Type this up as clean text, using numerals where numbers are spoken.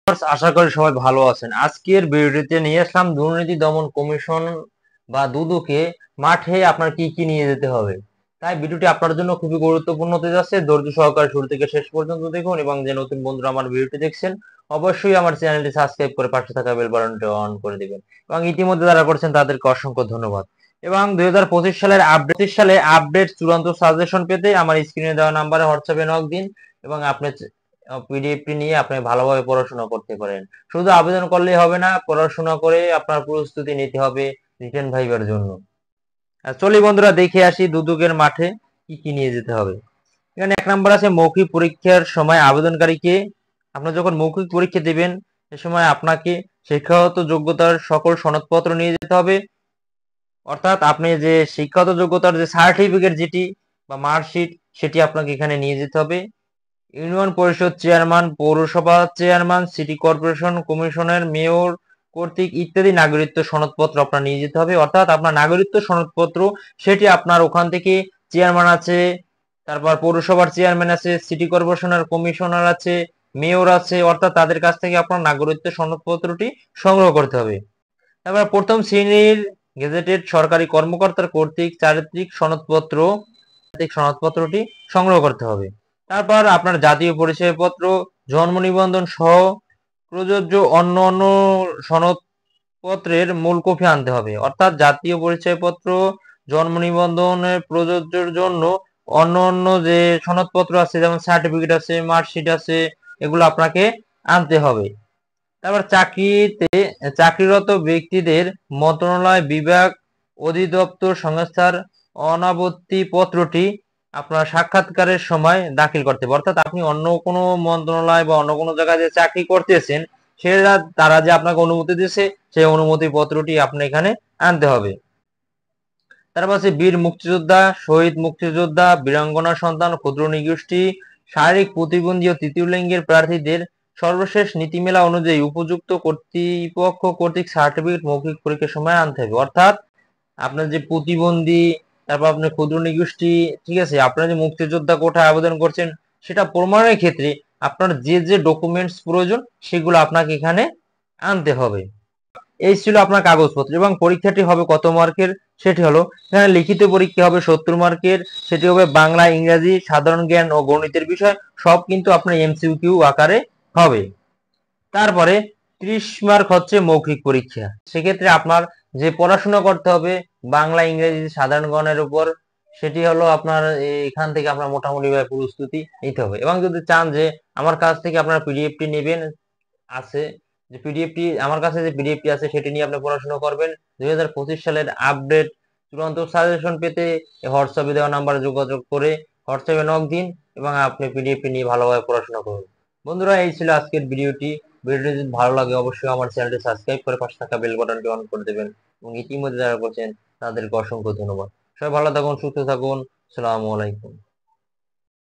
আশা করি সবাই ভালো আছেন। আজকের ভিডিওতে নিয়ে আসলাম দুর্নীতি দমন কমিশন বা দুদকে মাঠে আপনার কি কি নিয়ে যেতে হবে। তাই ভিডিওটি আপনার জন্য খুবই গুরুত্বপূর্ণ হতে যাচ্ছে। ধৈর্য সহকারে শুরু থেকে শেষ পর্যন্ত দেখুন এবং যে নতুন বন্ধুরা আমার ভিডিওটি দেখছেন অবশ্যই আমার চ্যানেলটি সাবস্ক্রাইব করে পাশে থাকা বেল বাটনটি অন করে দিবেন এবং ইতিমধ্যে যারা করছেন তাদেরকে অসংখ্য ধন্যবাদ। এবং 2025 সালে আপডেট চূড়ান্ত সাজেশন পেতে আমার স্ক্রিনে দেওয়া নাম্বারে হোয়াটসঅ্যাপে নক দিন এবং আপনি পিডিএফটি নিয়ে আপনি ভালোভাবে পড়াশোনা করতে পারেন। শুধু আবেদন করলেই হবে না, পড়াশোনা করে আপনার প্রস্তুতি নিতে হবে রিটেন ভাইবার জন্য। আর চলি বন্ধুরা দেখে আসি দুদকের মাঠে কি কি নিয়ে যেতে হবে। এখানে 1 নম্বর আছে মৌখিক পরীক্ষার সময় আবেদনকারীকে, আপনার যখন মৌখিক পরীক্ষা দিবেন সে সময় আপনাকে শিক্ষাগত যোগ্যতার সকল সনদপত্র নিয়ে যেতে হবে। অর্থাৎ আপনি যে শিক্ষাগত যোগ্যতার যে সার্টিফিকেট যেটি বা মার্কশিট সেটি আপনাকে এখানে নিয়ে যেতে হবে। ইউনিয়ন পরিষদ চেয়ারম্যান, পৌরসভা চেয়ারম্যান, সিটি কর্পোরেশন কমিশনের মেয়র কর্তৃক ইত্যাদি নাগরিকত্ব সনদপত্র আপনার নিয়ে যেতে হবে। অর্থাৎ আপনার নাগরিকত্ব সনদপত্র সেটি আপনার ওখান থেকে চেয়ারম্যান আছে, তারপর পৌরসভার চেয়ারম্যান আছে, সিটি কর্পোরেশনের কমিশনার আছে, মেয়র আছে, অর্থাৎ তাদের কাছ থেকে আপনার নাগরিকত্ব সনদপত্রটি সংগ্রহ করতে হবে। তারপর প্রথম শ্রেণীর গেজেটেড সরকারি কর্মকর্তার কর্তৃক চারিত্রিক সনদপত্রটি সংগ্রহ করতে হবে। তারপর আপনার জাতীয় পরিচয়পত্র, জন্ম নিবন্ধন সহ প্রযোজ্য অন্য সনদপত্রের মূল কপি আনতে হবে। অর্থাৎ জাতীয় পরিচয়পত্র, জন্ম নিবন্ধনের প্রযোজ্যের জন্য অন্য যে সনদপত্র আছে যেমন সার্টিফিকেট আছে, মার্কশিট আছে, এগুলো আপনাকে আনতে হবে। তারপর চাকরিরত ব্যক্তিদের মন্ত্রণালয়, বিভাগ, অধিদপ্তর, সংস্থার অনাবত্তি পত্রটি আপনার সাক্ষাৎকারের সময় দাখিল করতে হবে। অর্থাৎ আপনি অন্য কোনো মন্ত্রণালয় বা অন্য কোনো জায়গায় যে চাকরি করতেছেন তারা যে আপনাকে অনুমতি দিয়েছে সেই অনুমতি পত্রটি আপনি এখানে আনতে হবে। তারপর আছে বীর মুক্তিযোদ্ধা, শহীদ মুক্তিযোদ্ধা, বীরাঙ্গনা সন্তান, ক্ষুদ্র নিগোষ্ঠী, শারীরিক প্রতিবন্ধী ও তৃতীয় লিঙ্গের প্রার্থীদের সর্বশেষ নীতিমালা অনুযায়ী উপযুক্ত কর্তৃপক্ষ কর্তৃক সার্টিফিকেট মৌখিক পরীক্ষার সময় আনতে হবে। অর্থাৎ আপনার যে প্রতিবন্ধী, তারপর আপনার ক্ষুদ্র নিগোষ্ঠী, ঠিক আছে, আপনার যে মুক্তিযোদ্ধা কোটায় আবেদন করছেন সেটা প্রমাণের ক্ষেত্রে আপনার যে ডকুমেন্টস প্রয়োজন সেগুলো আপনাকে এখানে আনতে হবে। এই ছিল আপনার কাগজপত্র। এবং পরীক্ষাটি হবে কত মার্কের সেটি হলো, এখানে লিখিত পরীক্ষা হবে 70 মার্কের, সেটি হবে বাংলা, ইংরেজি, সাধারণ জ্ঞান ও গণিতের বিষয়, সব কিন্তু আপনার এমসিকিউ আকারে হবে। তারপরে 30 মার্ক হচ্ছে মৌখিক পরীক্ষা। সেক্ষেত্রে আপনার যে পড়াশোনা করতে হবে বাংলা, ইংরেজি, সাধারণ জ্ঞানের উপর, সেটি হলো আপনার এখান থেকে আপনার মোটামুটি ভাবে প্রস্তুতি নিতে হবে। এবং যদি চান যে আমার কাছ থেকে আপনার পিডিএফটি নেবেন, আছে যে পিডিএফটি আমার কাছে যে পিডিএফটি আছে সেটি নিয়ে আপনি পড়াশোনা করবেন। 2025 সালের আপডেট চূড়ান্ত সাজেশন পেতে হোয়াটসঅ্যাপে দেওয়া নাম্বারে যোগাযোগ করে হোয়াটসঅ্যাপে নক দিন এবং আপনি পিডিএফটি নিয়ে ভালোভাবে পড়াশোনা করুন। বন্ধুরা এই ছিল আজকের ভিডিওটি। ভিডিওটি যদি ভালো লাগে অবশ্যই আমার চ্যানেলটি সাবস্ক্রাইব করে পাশে থাকা বেল বাটনটি অন করে দেবেন এবং ইতিমধ্যে যারা করছেন তাদেরকে অসংখ্য ধন্যবাদ। সবাই ভালো থাকুন, সুস্থ থাকুন। আসসালামু আলাইকুম।